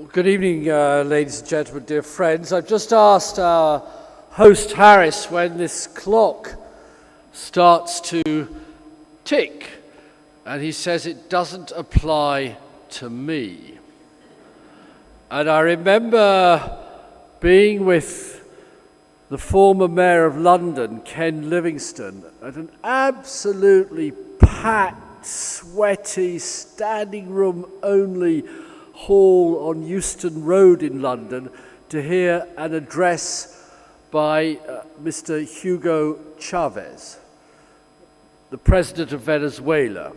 Good evening, ladies and gentlemen, dear friends. I've just asked our host Harris when this clock starts to tick, and he says it doesn't apply to me. And I remember being with the former Mayor of London, Ken Livingstone, at an absolutely packed, sweaty, standing room only hall on Euston Road in London to hear an address by Mr. Hugo Chavez, the president of Venezuela.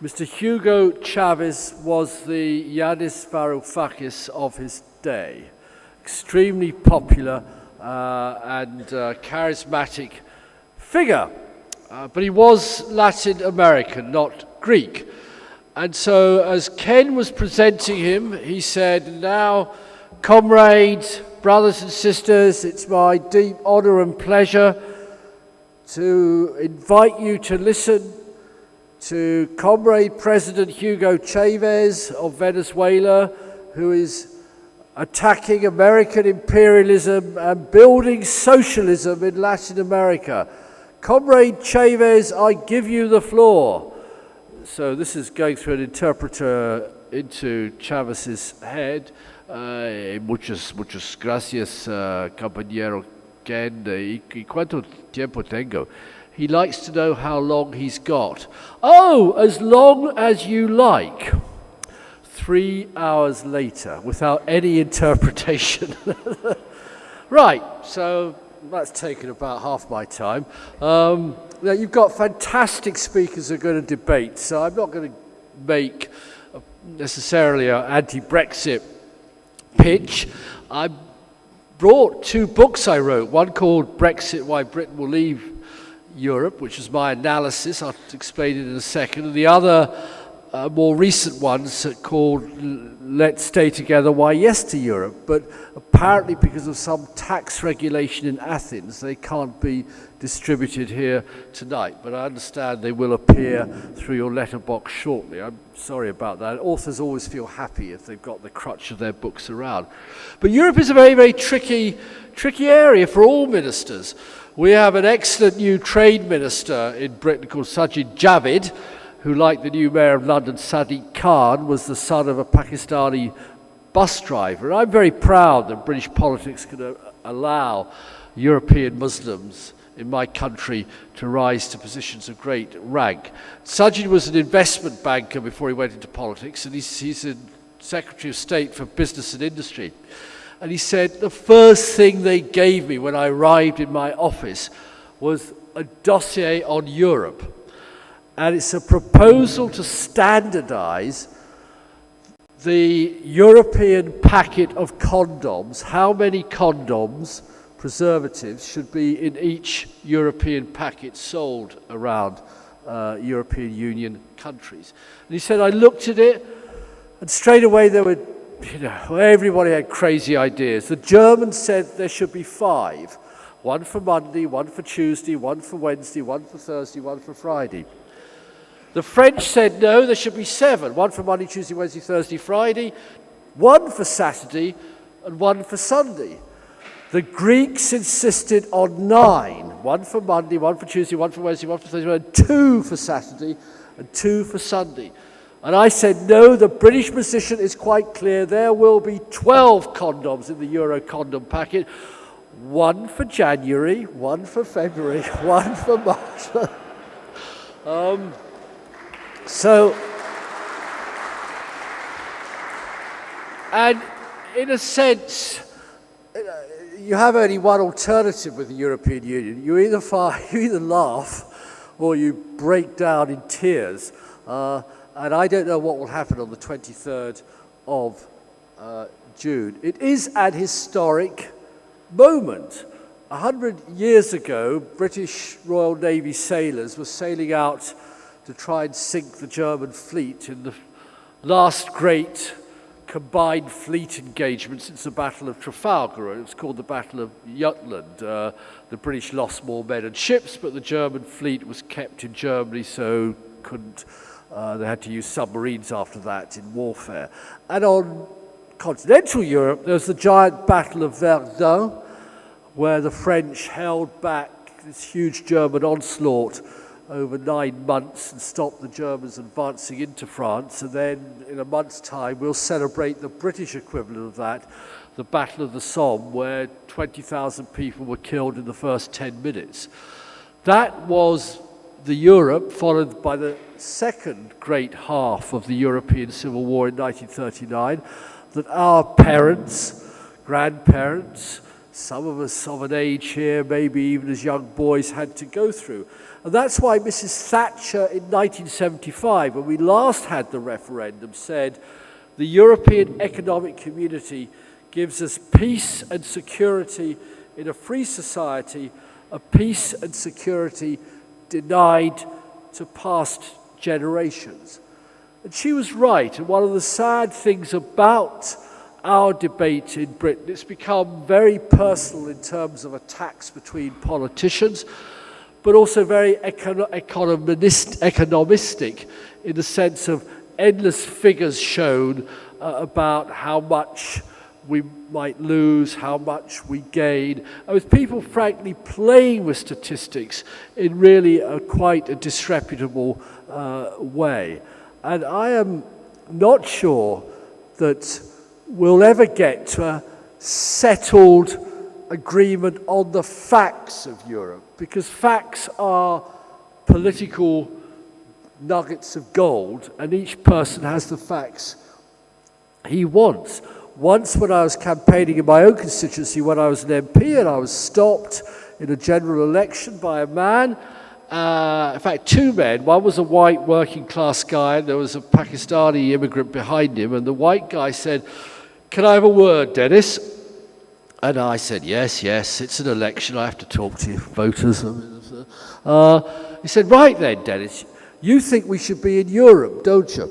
Mr. Hugo Chavez was the Yanis Varoufakis of his day, extremely popular and charismatic figure, but he was Latin American, not Greek. And so as Ken was presenting him, he said, "Now, comrades, brothers and sisters, it's my deep honor and pleasure to invite you to listen to Comrade President Hugo Chavez of Venezuela, who is attacking American imperialism and building socialism in Latin America. Comrade Chavez, I give you the floor." So this is going through an interpreter into Chavez's head. Muchas gracias, compañero Ken. ¿Y cuánto tiempo tengo? He likes to know how long he's got. Oh, as long as you like. 3 hours later, without any interpretation. Right, so that's taken about half my time. Now you've got fantastic speakers who are going to debate, so I'm not going to make necessarily an anti-Brexit pitch. I brought 2 books I wrote, one called Brexit, Why Britain Will Leave Europe, which is my analysis, I'll explain it in a second, and the other more recent ones called Let's Stay Together, Why Yes to Europe, but apparently because of some tax regulation in Athens, they can't be distributed here tonight, but I understand they will appear through your letterbox shortly. I'm sorry about that. Authors always feel happy if they've got the crutch of their books around. But Europe is a very, very tricky area for all ministers. We have an excellent new trade minister in Britain called Sajid Javid, who, like the new mayor of London, Sadiq Khan, was the son of a Pakistani bus driver. I'm very proud that British politics can allow European Muslims in my country to rise to positions of great rank. Sajid was an investment banker before he went into politics, and he's a Secretary of State for Business and Industry. And he said, the first thing they gave me when I arrived in my office was a dossier on Europe. And it's a proposal to standardize the European packet of condoms, how many condoms, preservatives, should be in each European packet sold around European Union countries. And he said, I looked at it, and straight away there were, everybody had crazy ideas. The Germans said there should be 5. 1 for Monday, 1 for Tuesday, 1 for Wednesday, 1 for Thursday, 1 for Friday. The French said no, there should be 7. 1 for Monday, Tuesday, Wednesday, Thursday, Friday. 1 for Saturday and 1 for Sunday. The Greeks insisted on 9. 1 for Monday, 1 for Tuesday, 1 for Wednesday, 1 for Thursday, and 2 for Saturday and 2 for Sunday. And I said, no, the British position is quite clear. There will be 12 condoms in the Euro condom packet. 1 for January, 1 for February, 1 for March. So, and in a sense, you have only one alternative with the European Union. You either laugh or you break down in tears. And I don't know what will happen on the 23rd of June. It is an historic moment. 100 years ago, British Royal Navy sailors were sailing out to try and sink the German fleet in the last great combined fleet engagement since the Battle of Trafalgar. It was called the Battle of Jutland. The British lost more men and ships, but the German fleet was kept in Germany, so they had to use submarines after that in warfare. And on continental Europe, there was the giant Battle of Verdun, where the French held back this huge German onslaught over 9 months and stopped the Germans advancing into France. And then in a month's time, we'll celebrate the British equivalent of that, the Battle of the Somme, where 20,000 people were killed in the first 10 minutes. That was the Europe, followed by the second great half of the European Civil War in 1939, that our parents, grandparents, some of us of an age here, maybe even as young boys, had to go through. And that's why Mrs. Thatcher in 1975, when we last had the referendum, said, the European Economic Community gives us peace and security in a free society, a peace and security denied to past generations. And she was right. And one of the sad things about our debate in Britain, it's become very personal in terms of attacks between politicians, but also very economistic in the sense of endless figures shown about how much we might lose, how much we gain, and with people frankly playing with statistics in really quite a disreputable way. And I am not sure that we'll ever get to a settled agreement on the facts of Europe, because facts are political nuggets of gold, and each person has the facts he wants. Once when I was campaigning in my own constituency, when I was an MP, and I was stopped in a general election by a man, in fact 2 men, one was a white working class guy and there was a Pakistani immigrant behind him, and the white guy said, "Can I have a word, Denis?" And I said, yes, it's an election, I have to talk to you voters. He said, "Right then, Denis, you think we should be in Europe, don't you?"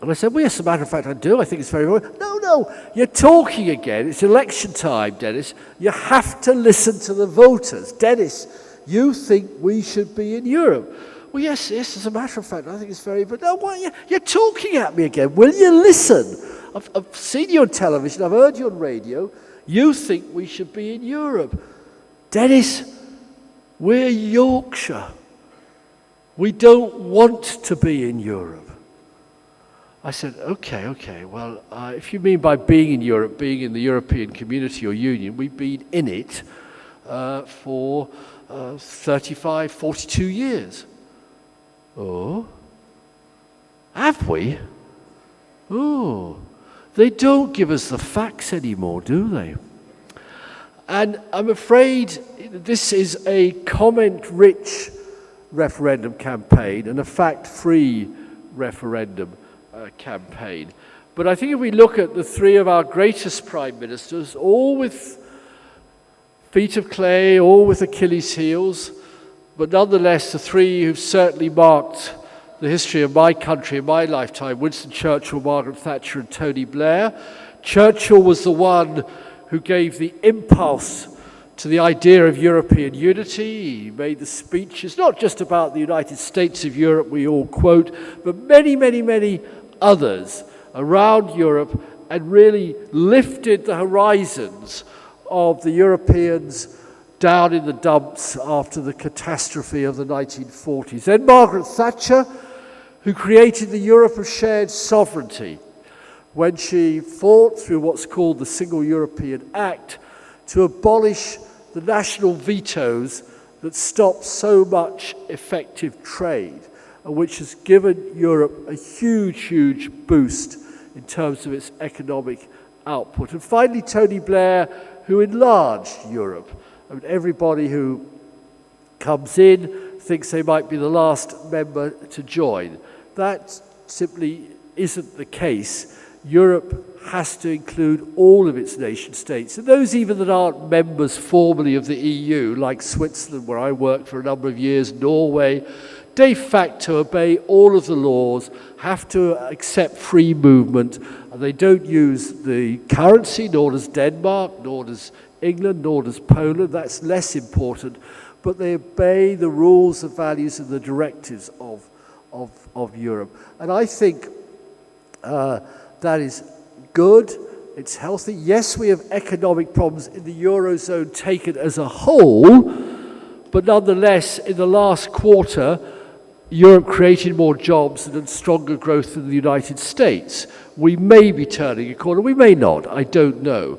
And I said, "Well, yes, as a matter of fact, I do. I think it's very important." No, you're talking again. It's election time, Denis. You have to listen to the voters. Denis, you think we should be in Europe? "Well, yes, as a matter of fact, I think it's very important." "No, why, you're talking at me again. Will you listen? I've seen you on television. I've heard you on radio. You think we should be in Europe. Denis, we're Yorkshire. We don't want to be in Europe." I said, okay, well, if you mean by being in Europe, being in the European Community or Union, we've been in it for 35, 42 years. "Oh, have we? Oh, they don't give us the facts anymore, do they?" And I'm afraid this is a comment-rich referendum campaign and a fact-free referendum campaign. But I think if we look at the 3 of our greatest prime ministers, all with feet of clay, all with Achilles' heels, but nonetheless the 3 who've certainly marked the history of my country in my lifetime, Winston Churchill, Margaret Thatcher and Tony Blair. Churchill was the one who gave the impulse to the idea of European unity. He made the speeches, not just about the United States of Europe we all quote, but many, many, many others around Europe, and really lifted the horizons of the Europeans down in the dumps after the catastrophe of the 1940s. Then Margaret Thatcher, who created the Europe of shared sovereignty when she fought through what's called the Single European Act to abolish the national vetoes that stopped so much effective trade, and which has given Europe a huge, huge boost in terms of its economic output. And finally, Tony Blair, who enlarged Europe. I mean, everybody who comes in thinks they might be the last member to join. That simply isn't the case. Europe has to include all of its nation states, and those even that aren't members formally of the EU, like Switzerland, where I worked for a number of years, Norway, de facto obey all of the laws, have to accept free movement, and they don't use the currency, nor does Denmark, nor does England, nor does Poland. That's less important, but they obey the rules, the values, and the directives of Europe. And I think that is good, it's healthy. Yes, we have economic problems in the Eurozone taken as a whole, but nonetheless, in the last quarter, Europe created more jobs and had stronger growth than the United States. We may be turning a corner, we may not, I don't know.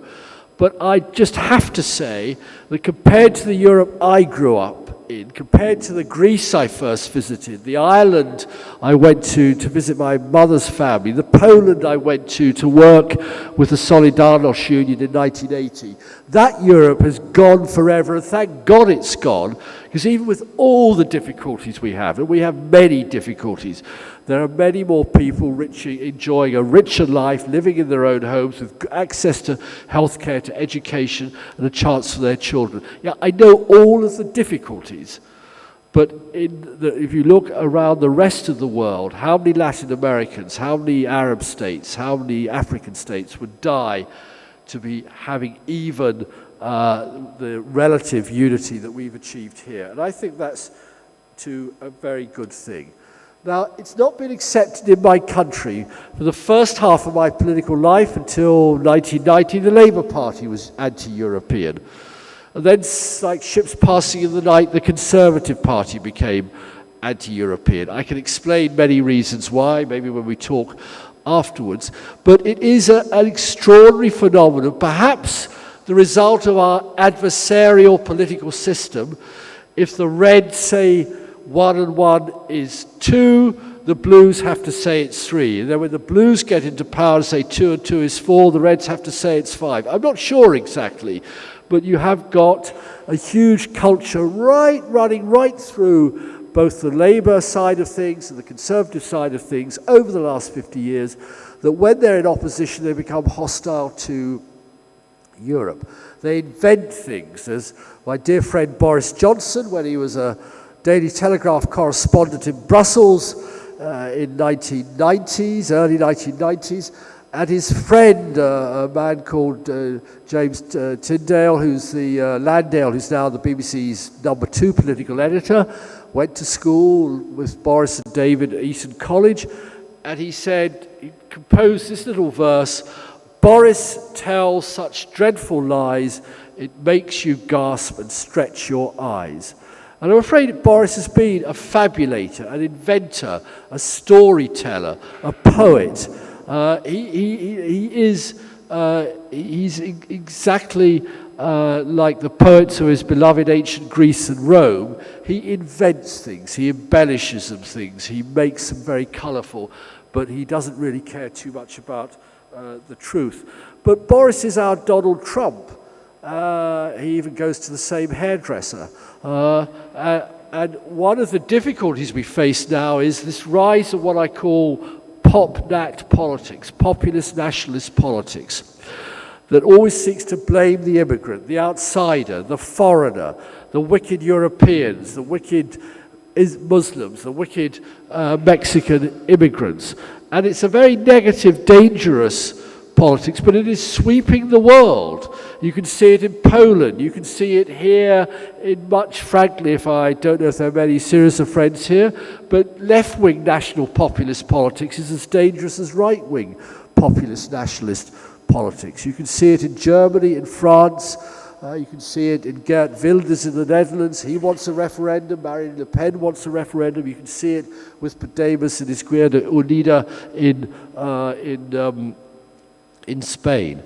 But I just have to say that compared to the Europe I grew up in, compared to the Greece I first visited, the Ireland I went to visit my mother's family, the Poland I went to work with the Solidarność Union in 1980, that Europe has gone forever, and thank God it's gone, because even with all the difficulties we have, and we have many difficulties, there are many more people enjoying a richer life, living in their own homes, with access to healthcare, to education, and a chance for their children. Yeah, I know all of the difficulties, but if you look around the rest of the world, how many Latin Americans, how many Arab states, how many African states would die to be having even the relative unity that we've achieved here? And I think that's a very good thing. Now, it's not been accepted in my country. For the first half of my political life, until 1990, the Labour Party was anti-European. And then, like ships passing in the night, the Conservative Party became anti-European. I can explain many reasons why, maybe when we talk afterwards. But it is an extraordinary phenomenon, perhaps the result of our adversarial political system. If the Reds say 1 and 1 is 2, the Blues have to say it's 3. And then when the Blues get into power and say 2 and 2 is 4, the Reds have to say it's 5. I'm not sure exactly, but you have got a huge culture running right through both the Labour side of things and the Conservative side of things over the last 50 years, that when they're in opposition, they become hostile to Europe. They invent things. There's my dear friend Boris Johnson, when he was a Daily Telegraph correspondent in Brussels in 1990s, early 1990s, and his friend, a man called James Tyndale, who's Landale, who's now the BBC's #2 political editor, went to school with Boris and David at Eton College, and he said, he composed this little verse: Boris tells such dreadful lies, it makes you gasp and stretch your eyes. And I'm afraid Boris has been a fabulator, an inventor, a storyteller, a poet. He's exactly like the poets of his beloved ancient Greece and Rome. He invents things, he embellishes them things, he makes them very colourful, but he doesn't really care too much about the truth. But Boris is our Donald Trump. He even goes to the same hairdresser. And one of the difficulties we face now is this rise of what I call pop-nat politics, populist nationalist politics, that always seeks to blame the immigrant, the outsider, the foreigner, the wicked Europeans, the wicked Muslims, the wicked Mexican immigrants. And it's a very negative, dangerous politics, but it is sweeping the world. You can see it in Poland, you can see it here in much, frankly, I don't know if there are many serious friends here, but left-wing national populist politics is as dangerous as right-wing populist nationalist politics. You can see it in Germany, in France, you can see it in Geert Wilders in the Netherlands. He wants a referendum. Marine Le Pen wants a referendum. You can see it with Podemos and Izquierda Unida in Spain.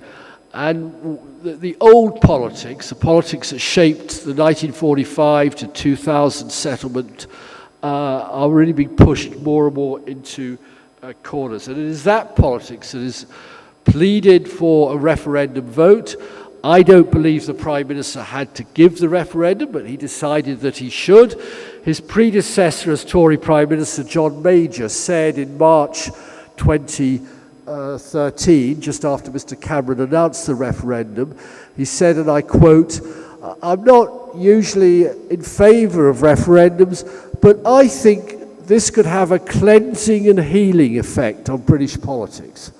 And the old politics, the politics that shaped the 1945 to 2000 settlement, are really being pushed more and more into corners. And it is that politics that is pleaded for a referendum vote. I don't believe the Prime Minister had to give the referendum, but he decided that he should. His predecessor as Tory Prime Minister, John Major, said in March 2013, just after Mr Cameron announced the referendum, he said, and I quote, "I'm not usually in favour of referendums, but I think this could have a cleansing and healing effect on British politics."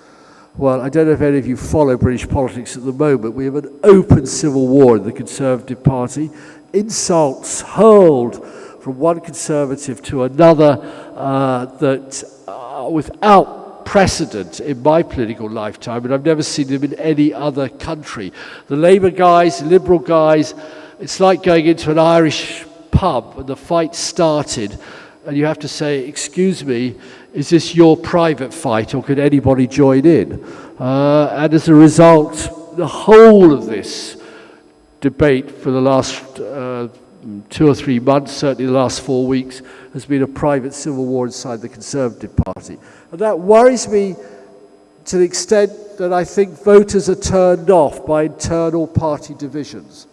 Well, I don't know if any of you follow British politics at the moment. We have an open civil war in the Conservative Party, insults hurled from one Conservative to another that without precedent in my political lifetime, and I've never seen them in any other country. The Labour guys, the Liberal guys, it's like going into an Irish pub and the fight started, and you have to say, excuse me, is this your private fight or can anybody join in? And as a result, the whole of this debate for the last 2 or 3 months, certainly the last 4 weeks, has been a private civil war inside the Conservative Party. And that worries me to the extent that I think voters are turned off by internal party divisions.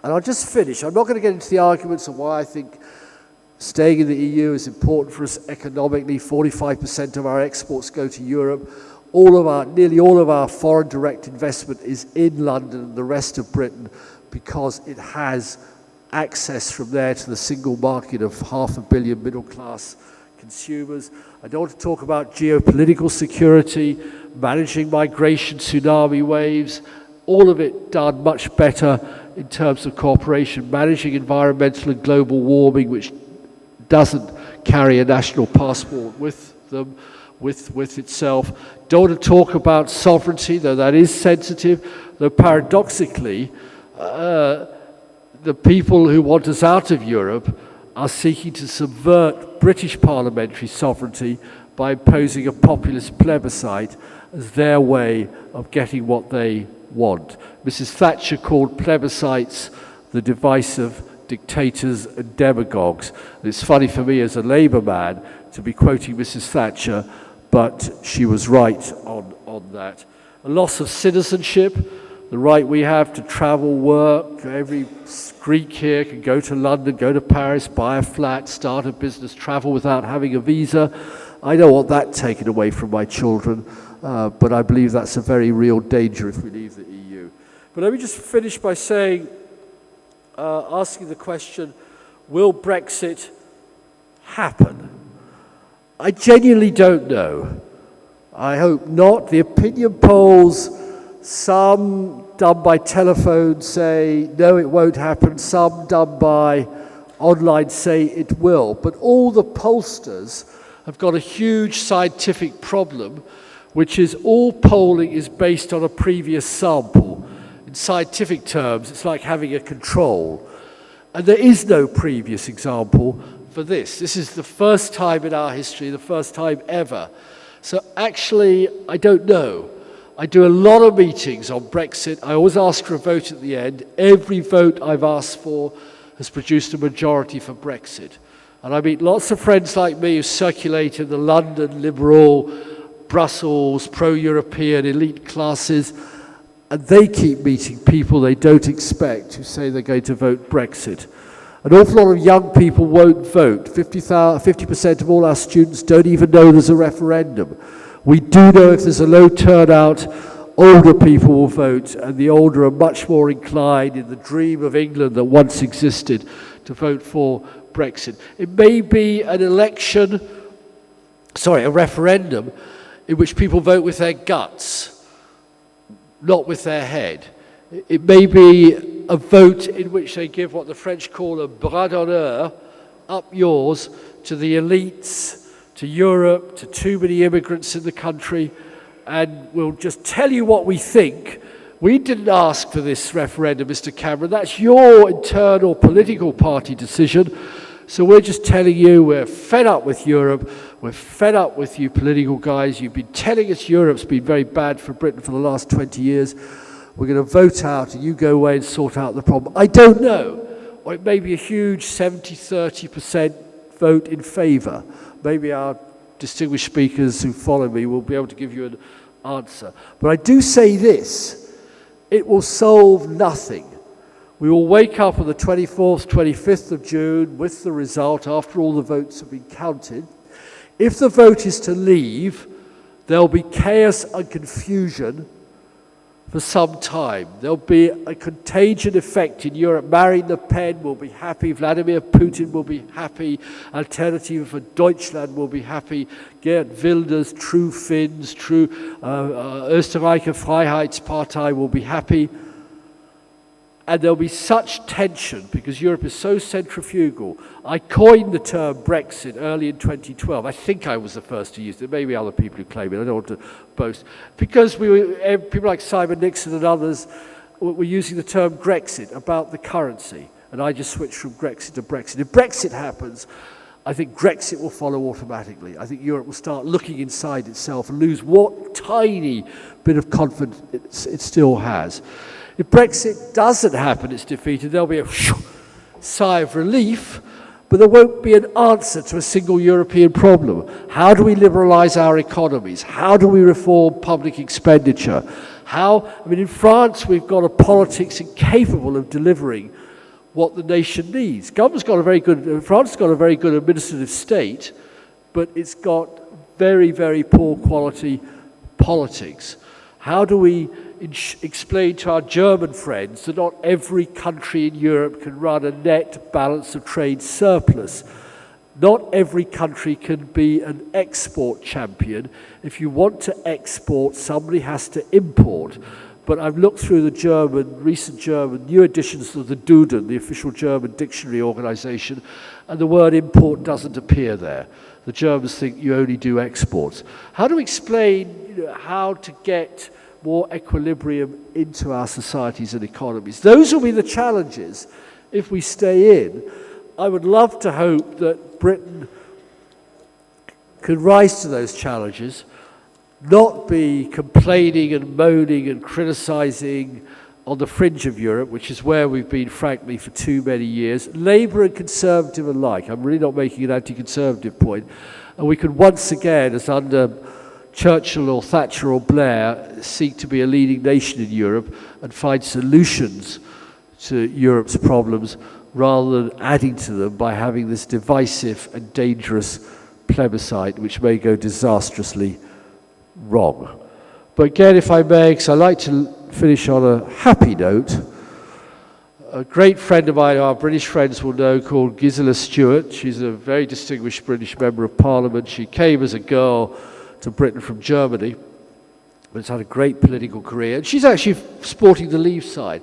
And I'll just finish. I'm not going to get into the arguments of why I think staying in the EU is important for us economically. 45% of our exports go to Europe. Nearly all of our foreign direct investment is in London and the rest of Britain because it has access from there to the single market of 500 million middle-class consumers. I don't want to talk about geopolitical security, managing migration, tsunami waves, all of it done much better in terms of cooperation, managing environmental and global warming, which doesn't carry a national passport with them, with itself. Don't want to talk about sovereignty, though that is sensitive, though paradoxically, the people who want us out of Europe are seeking to subvert British parliamentary sovereignty by imposing a populist plebiscite as their way of getting what they want. Mrs. Thatcher called plebiscites the device of dictators and demagogues. And it's funny for me as a Labour man to be quoting Mrs. Thatcher, but she was right on that. A loss of citizenship, the right we have to travel, work. Every Greek here can go to London, go to Paris, buy a flat, start a business, travel without having a visa. I don't want that taken away from my children, but I believe that's a very real danger if we leave the EU. But let me just finish by saying, asking the question, will Brexit happen? I genuinely don't know. I hope not. The opinion polls, some done by telephone, say, no, it won't happen. Some done by online say it will. But all the pollsters have got a huge scientific problem, which is all polling is based on a previous sample. In scientific terms, it's like having a control. And there is no previous example for this. This is the first time in our history, the first time ever. So actually, I don't know. I do a lot of meetings on Brexit. I always ask for a vote at the end. Every vote I've asked for has produced a majority for Brexit. And I meet lots of friends like me who circulate in the London liberal, Brussels, pro-European elite classes, and they keep meeting people they don't expect who say they're going to vote Brexit. An awful lot of young people won't vote. 50% of all our students don't even know there's a referendum. We do know if there's a low turnout, older people will vote, and the older are much more inclined in the dream of England that once existed to vote for Brexit. It may be an a referendum in which people vote with their guts, not with their head. It may be a vote in which they give what the French call a bras d'honneur, up yours, to the elites, to Europe, to too many immigrants in the country, and we'll just tell you what we think. We didn't ask for this referendum, Mr. Cameron. That's your internal political party decision. So we're just telling you we're fed up with Europe. We're fed up with you political guys. You've been telling us Europe's been very bad for Britain for the last 20 years. We're going to vote out and you go away and sort out the problem. I don't know. Or it may be a huge 70-30% vote in favour. Maybe our distinguished speakers who follow me will be able to give you an answer. But I do say this, it will solve nothing. We will wake up on the 24th, 25th of June with the result after all the votes have been counted. If the vote is to leave, there'll be chaos and confusion for some time. There'll be a contagion effect in Europe. Marine Le Pen will be happy. Vladimir Putin will be happy. Alternative for Deutschland will be happy. Geert Wilders, True Finns, Österreicher Freiheitspartei will be happy. And there'll be such tension because Europe is so centrifugal. I coined the term Brexit early in 2012. I think I was the first to use it. Maybe other people who claim it. I don't want to boast. Because people like Simon Nixon and others were using the term Grexit about the currency. And I just switched from Grexit to Brexit. If Brexit happens, I think Grexit will follow automatically. I think Europe will start looking inside itself and lose what tiny bit of confidence it still has. If Brexit doesn't happen, it's defeated, there'll be a sigh of relief, but there won't be an answer to a single European problem. How do we liberalise our economies? How do we reform public expenditure? In France, we've got a politics incapable of delivering what the nation needs. France has got a very good administrative state, but it's got very, very poor quality politics. How do we explain to our German friends that not every country in Europe can run a net balance of trade surplus? Not every country can be an export champion. If you want to export, somebody has to import. But I've looked through the recent German, new editions of the Duden, the official German dictionary organization, and the word import doesn't appear there. The Germans think you only do exports. How do we explain how to get more equilibrium into our societies and economies? Those will be the challenges if we stay in. I would love to hope that Britain could rise to those challenges, not be complaining and moaning and criticising on the fringe of Europe, which is where we've been, frankly, for too many years, Labour and Conservative alike. I'm really not making an anti-Conservative point. And we could once again, as under Churchill or Thatcher or Blair, seek to be a leading nation in Europe and find solutions to Europe's problems rather than adding to them by having this divisive and dangerous plebiscite which may go disastrously wrong. But again, if I may, because I like to finish on a happy note, a great friend of mine, our British friends will know, called Gisela Stewart. She's a very distinguished British Member of Parliament. She came as a girl to Britain from Germany, but has had a great political career. And she's actually sporting the Leave side.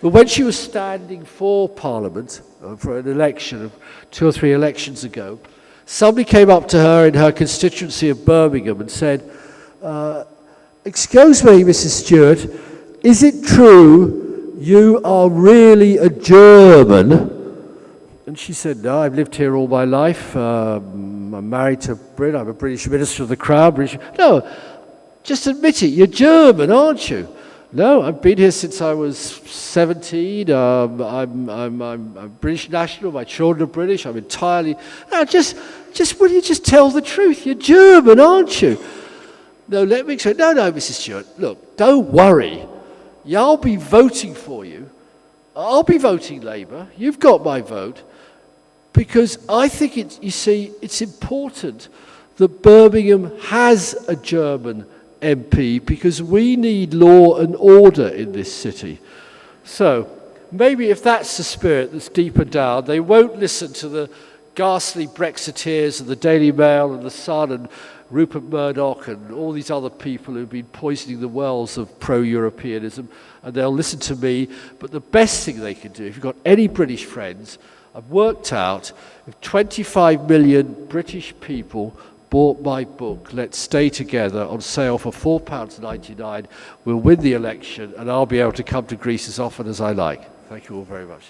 But when she was standing for Parliament, for an election, 2 or 3 elections ago, somebody came up to her in her constituency of Birmingham and said, "Excuse me, Mrs. Stewart, is it true you are really a German?" And she said, "No, I've lived here all my life. I'm married to Brit. I'm a British Minister of the Crown." "No, just admit it. You're German, aren't you?" "No, I've been here since I was 17. I'm a British national. My children are British. I'm entirely..." "No, just will you just tell the truth? You're German, aren't you?" "No, let me explain." No, Mrs. Stewart, look, don't worry. I'll be voting for you. I'll be voting Labour. You've got my vote. Because I think, it's important that Birmingham has a German MP because we need law and order in this city. So maybe if that's the spirit that's deeper down, they won't listen to the ghastly Brexiteers and the Daily Mail and the Sun and Rupert Murdoch and all these other people who've been poisoning the wells of pro-Europeanism, and they'll listen to me. But the best thing they can do, if you've got any British friends, I've worked out if 25 million British people bought my book, Let's Stay Together, on sale for £4.99, we'll win the election and I'll be able to come to Greece as often as I like. Thank you all very much.